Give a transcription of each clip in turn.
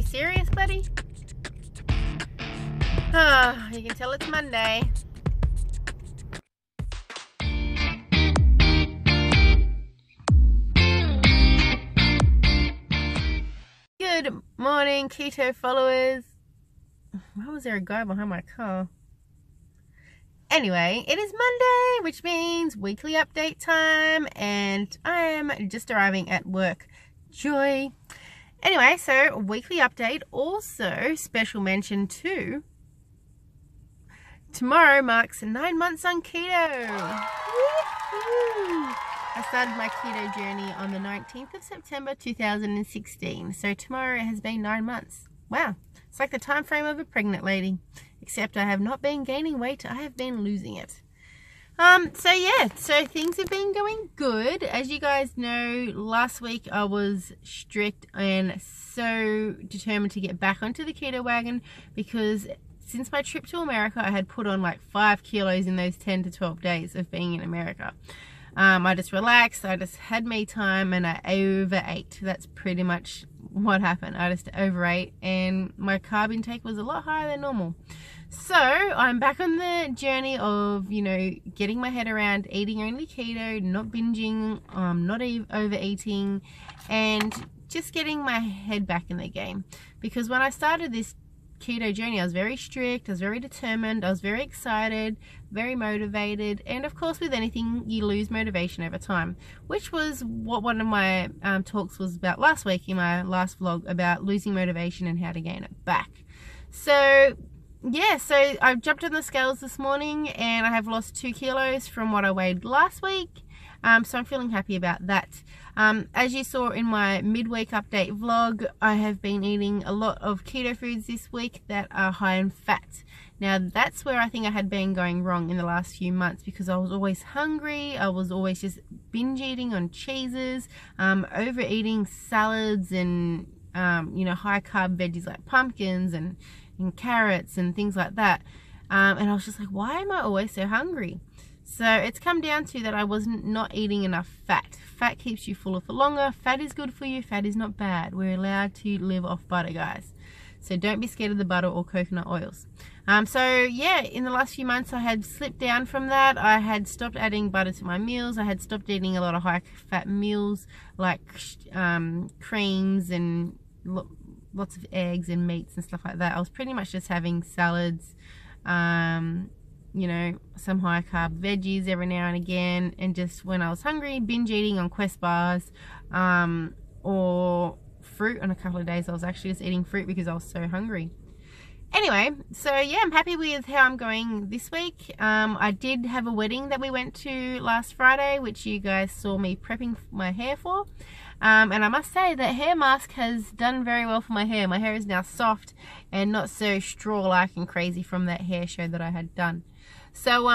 you serious, buddy? Ah, you can tell it's Monday. Good morning, Keto followers. Why was there a guy behind my car? Anyway, it is Monday, which means weekly update time, and I am just arriving at work. Joy. Anyway, so weekly update. Also, special mention to tomorrow marks 9 months on keto. Woo-hoo. I started my keto journey on the 19th of September 2016. So tomorrow has been 9 months. Wow, it's like the time frame of a pregnant lady. Except I have not been gaining weight, I have been losing it. So things have been going good. As you guys know, last week I was strict and so determined to get back onto the keto wagon because since my trip to America, I had put on like 5 kilos in those 10 to 12 days of being in America. I just relaxed, I just had me time, and I overate. That's pretty much what happened. I just overate, and my carb intake was a lot higher than normal. So I'm back on the journey of, getting my head around eating only keto, not binging, not overeating, and just getting my head back in the game. Because when I started this keto journey, I was very strict, I was very determined, I was very excited, very motivated, and of course with anything you lose motivation over time, which was what one of my talks was about last week in my last vlog, about losing motivation and how to gain it back. So yeah, so I jumped on the scales this morning and I have lost 2 kilos from what I weighed last week. So I'm feeling happy about that. As you saw in my midweek update vlog, I have been eating a lot of keto foods this week that are high in fat. Now that's where I think I had been going wrong in the last few months, because I was always hungry, I was always just binge eating on cheeses, overeating salads and high carb veggies like pumpkins and carrots and things like that. And I was just like, why am I always so hungry? So it's come down to that I wasn't not eating enough fat. Fat keeps you fuller for longer. Fat is good for you. Fat is not bad. We're allowed to live off butter, guys. So don't be scared of the butter or coconut oils. So yeah, in the last few months I had slipped down from that. I had stopped adding butter to my meals. I had stopped eating a lot of high fat meals like creams and lots of eggs and meats and stuff like that. I was pretty much just having salads, some high carb veggies every now and again, and just when I was hungry, binge eating on Quest bars, or fruit. On a couple of days I was actually just eating fruit because I was so hungry. Anyway, so yeah, I'm happy with how I'm going this week. I did have a wedding that we went to last Friday, which you guys saw me prepping my hair for. And I must say that hair mask has done very well for my hair. My hair is now soft and not so straw-like and crazy from that hair show that I had done. So,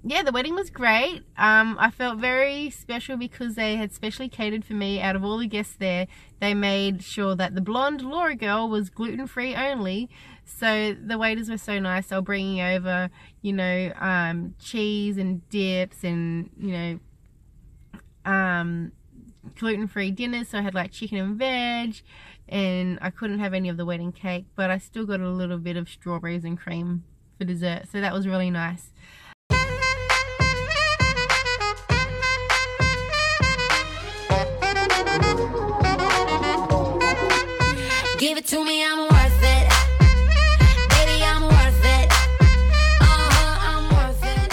yeah, the wedding was great. I felt very special because they had specially catered for me. Out of all the guests there, they made sure that the blonde Laura girl was gluten-free only. So the waiters were so nice. They were bringing over, cheese and dips and, gluten-free dinners. So I had like chicken and veg, and I couldn't have any of the wedding cake, but I still got a little bit of strawberries and cream for dessert. So that was really nice. Give it to me, I'm worth it. Baby, I'm worth it. I'm worth it.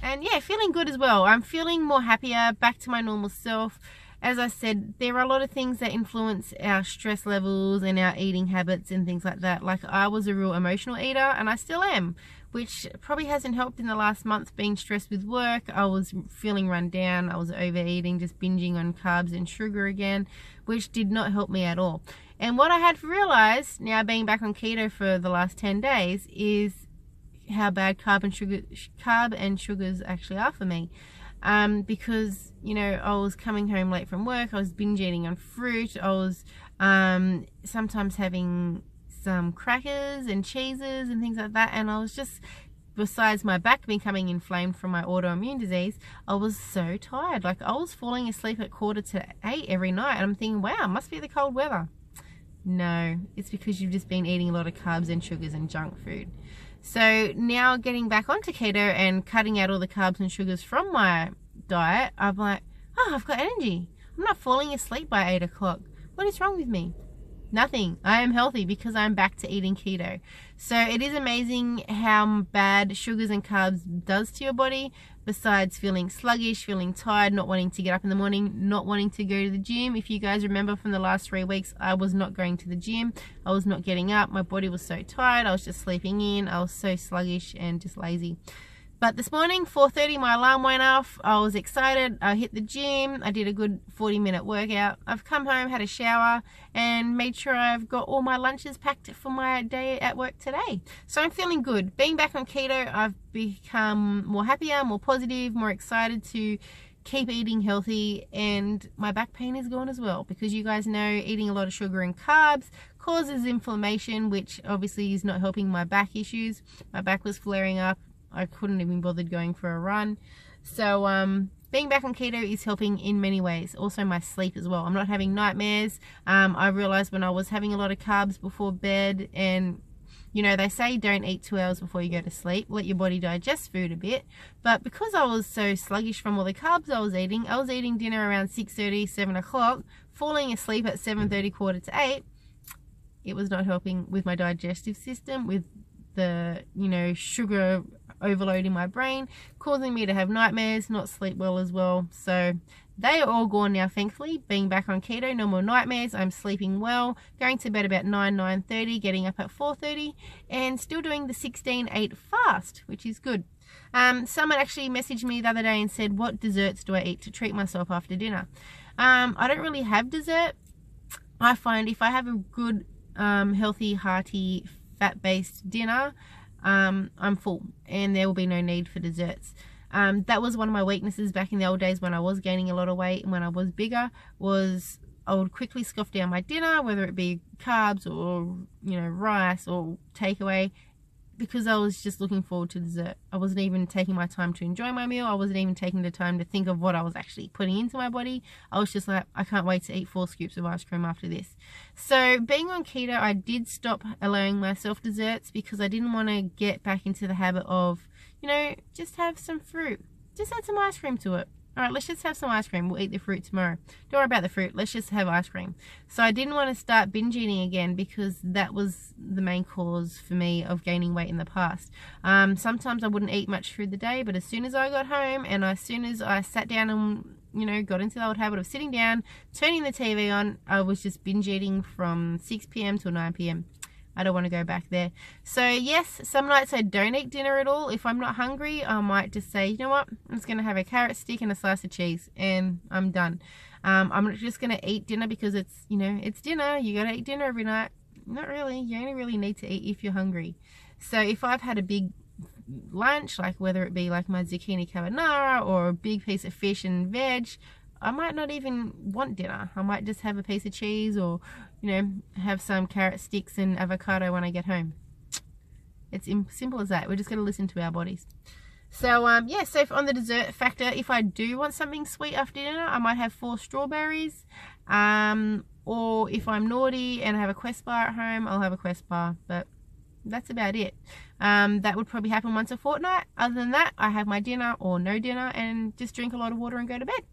And yeah, feeling good as well. I'm feeling more happier, back to my normal self. As I said, there are a lot of things that influence our stress levels and our eating habits and things like that. Like, I was a real emotional eater, and I still am, which probably hasn't helped in the last month being stressed with work. I was feeling run down. I was overeating, just binging on carbs and sugar again, which did not help me at all. And what I had realized, now being back on keto for the last 10 days, is how bad carb and sugars actually are for me. Because, I was coming home late from work, I was binge eating on fruit, I was sometimes having some crackers and cheeses and things like that, and I was just, besides my back becoming inflamed from my autoimmune disease, I was so tired. Like, I was falling asleep at 7:45 every night, and I'm thinking, wow, it must be the cold weather. No, it's because you've just been eating a lot of carbs and sugars and junk food. So now getting back onto keto and cutting out all the carbs and sugars from my diet, I'm like, oh, I've got energy. I'm not falling asleep by 8 o'clock. What is wrong with me? Nothing. I am healthy because I'm back to eating keto. So it is amazing how bad sugars and carbs does to your body, besides feeling sluggish, feeling tired, not wanting to get up in the morning, not wanting to go to the gym. If you guys remember from the last 3 weeks, I was not going to the gym. I was not getting up. My body was so tired. I was just sleeping in. I was so sluggish and just lazy. But this morning, 4:30, my alarm went off. I was excited. I hit the gym. I did a good 40-minute workout. I've come home, had a shower, and made sure I've got all my lunches packed for my day at work today. So I'm feeling good. Being back on keto, I've become more happier, more positive, more excited to keep eating healthy, and my back pain is gone as well, because you guys know eating a lot of sugar and carbs causes inflammation, which obviously is not helping my back issues. My back was flaring up. I couldn't even bother going for a run. So being back on keto is helping in many ways. Also my sleep as well. I'm not having nightmares. I realized when I was having a lot of carbs before bed, and you know, they say don't eat 2 hours before you go to sleep. Let your body digest food a bit. But because I was so sluggish from all the carbs I was eating dinner around 6:30, 7 o'clock, falling asleep at 7:30, 7:45. It was not helping with my digestive system, with the, you know, sugar overload in my brain, causing me to have nightmares, not sleep well as well. So they are all gone now, thankfully. Being back on keto, no more nightmares. I'm sleeping well, going to bed about 9:30, getting up at 4:30, and still doing the 16-8 fast, which is good. Someone actually messaged me the other day and said, what desserts do I eat to treat myself after dinner? I don't really have dessert. I find if I have a good, healthy, hearty, fat-based dinner, I'm full and there will be no need for desserts. That was one of my weaknesses back in the old days when I was gaining a lot of weight and when I was bigger, was I would quickly scoff down my dinner, whether it be carbs or, you know, rice or takeaway, because I was just looking forward to dessert. I wasn't even taking my time to enjoy my meal. I wasn't even taking the time to think of what I was actually putting into my body. I was just like, I can't wait to eat 4 scoops of ice cream after this. So being on keto, I did stop allowing myself desserts because I didn't want to get back into the habit of, you know, just have some fruit. Just add some ice cream to it. All right, let's just have some ice cream. We'll eat the fruit tomorrow. Don't worry about the fruit. Let's just have ice cream. So I didn't want to start binge eating again, because that was the main cause for me of gaining weight in the past. Sometimes I wouldn't eat much through the day, but as soon as I got home and as soon as I sat down and, you know, got into the old habit of sitting down, turning the TV on, I was just binge eating from 6 p.m. till 9 p.m. I don't want to go back there. So yes, some nights I don't eat dinner at all. If I'm not hungry, I might just say, you know what, I'm just going to have a carrot stick and a slice of cheese and I'm done. I'm not just going to eat dinner because it's, you know, it's dinner. You got to eat dinner every night. Not really. You only really need to eat if you're hungry. So if I've had a big lunch, like whether it be like my zucchini carbonara or a big piece of fish and veg, I might not even want dinner. I might just have a piece of cheese or, you know, have some carrot sticks and avocado when I get home. It's simple as that. We're just going to listen to our bodies. So, yeah, so on the dessert factor, if I do want something sweet after dinner, I might have 4 strawberries. Or if I'm naughty and I have a Quest bar at home, I'll have a Quest bar. But that's about it. That would probably happen once a fortnight. Other than that, I have my dinner or no dinner and just drink a lot of water and go to bed.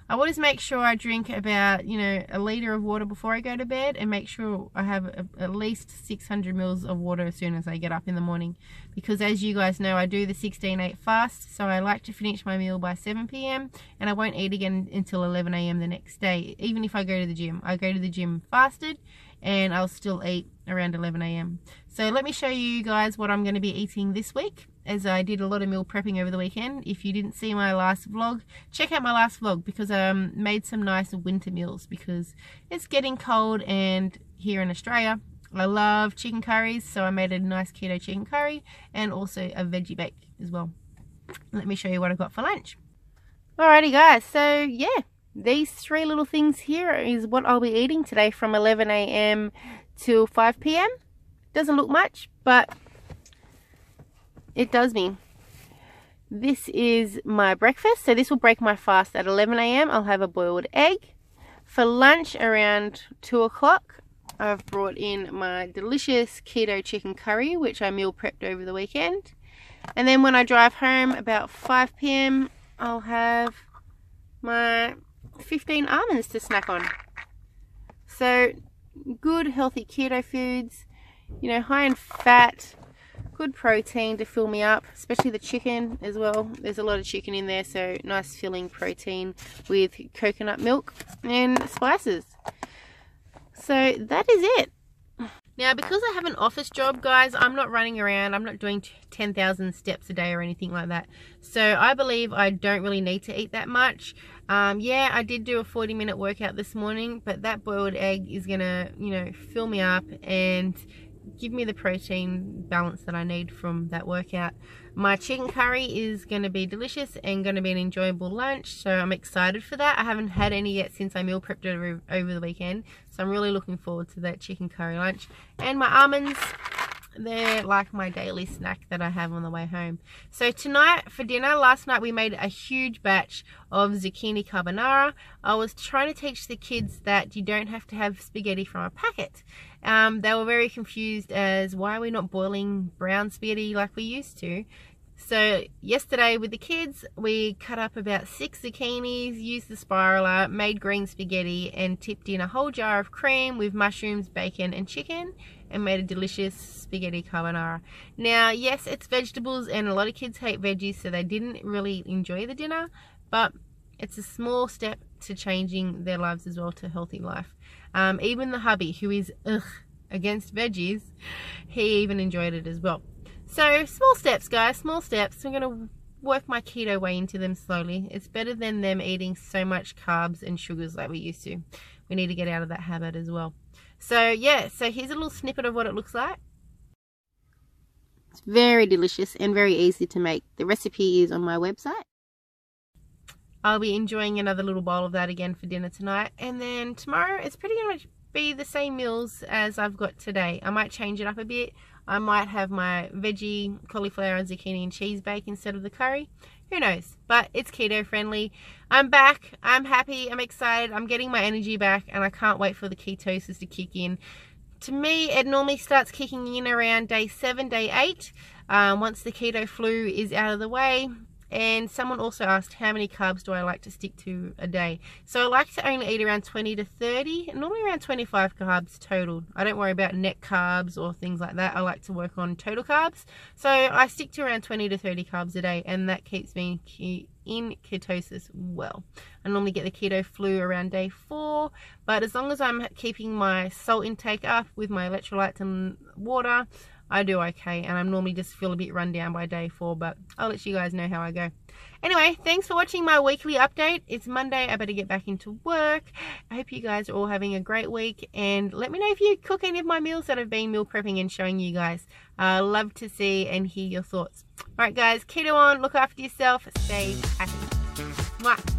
I always make sure I drink about, you know, a litre of water before I go to bed, and make sure I have at least 600 mils of water as soon as I get up in the morning. Because as you guys know, I do the 16-8 fast, so I like to finish my meal by 7 p.m. and I won't eat again until 11 a.m. the next day. Even if I go to the gym, I go to the gym fasted and I'll still eat around 11 a.m. So let me show you guys what I'm going to be eating this week, as I did a lot of meal prepping over the weekend. If you didn't see my last vlog, check out my last vlog, because I made some nice winter meals because it's getting cold, and here in Australia I love chicken curries, so I made a nice keto chicken curry and also a veggie bake as well. Let me show you what I got for lunch. Alrighty guys, so yeah, these 3 little things here is what I'll be eating today from 11 a.m. till 5 p.m. Doesn't look much, but it does me. This is my breakfast, so this will break my fast at 11 a.m. I'll have a boiled egg. For lunch around 2 o'clock, I've brought in my delicious keto chicken curry, which I meal prepped over the weekend. And then when I drive home about 5 p.m, I'll have my 15 almonds to snack on. So good healthy keto foods, you know, high in fat, good protein to fill me up, especially the chicken as well. There's a lot of chicken in there, so nice filling protein with coconut milk and spices. So that is it. Now, because I have an office job, guys, I'm not running around. I'm not doing 10,000 steps a day or anything like that. So I believe I don't really need to eat that much. Yeah, I did do a 40-minute workout this morning, but that boiled egg is going to, you know, fill me up and give me the protein balance that I need from that workout. My chicken curry is going to be delicious and going to be an enjoyable lunch, so I'm excited for that. I haven't had any yet since I meal prepped it over the weekend, so I'm really looking forward to that chicken curry lunch. And my almonds, they're like my daily snack that I have on the way home. So tonight for dinner, last night we made a huge batch of zucchini carbonara. I was trying to teach the kids that you don't have to have spaghetti from a packet. They were very confused as why are we not boiling brown spaghetti like we used to. So yesterday with the kids, we cut up about 6 zucchinis, used the spiraler, made green spaghetti, and tipped in a whole jar of cream with mushrooms, bacon, and chicken, and made a delicious spaghetti carbonara. Now, yes, it's vegetables, and a lot of kids hate veggies, so they didn't really enjoy the dinner, but it's a small step to changing their lives as well to a healthy life. Even the hubby, who is against veggies, he even enjoyed it as well. So small steps, guys, small steps. I'm going to work my keto way into them slowly. It's better than them eating so much carbs and sugars like we used to. We need to get out of that habit as well. So yeah, so here's a little snippet of what it looks like. It's very delicious and very easy to make. The recipe is on my website. I'll be enjoying another little bowl of that again for dinner tonight. And then tomorrow it's pretty much be the same meals as I've got today. I might change it up a bit. I might have my veggie cauliflower and zucchini and cheese bake instead of the curry. Who knows? But it's keto friendly. I'm back. I'm happy. I'm excited. I'm getting my energy back, and I can't wait for the ketosis to kick in. To me, it normally starts kicking in around day 7, day 8, once the keto flu is out of the way. And someone also asked how many carbs do I like to stick to a day. So I like to only eat around 20 to 30, normally around 25 carbs total. I don't worry about net carbs or things like that. I like to work on total carbs. So I stick to around 20 to 30 carbs a day, and that keeps me in ketosis well. I normally get the keto flu around day 4, but as long as I'm keeping my salt intake up with my electrolytes and water, I do okay, and I normally just feel a bit run down by day 4, but I'll let you guys know how I go. Anyway, thanks for watching my weekly update. It's Monday. I better get back into work. I hope you guys are all having a great week, and let me know if you cook any of my meals that I've been meal prepping and showing you guys. I love to see and hear your thoughts. Alright guys, keto on, look after yourself, stay happy. Mwah.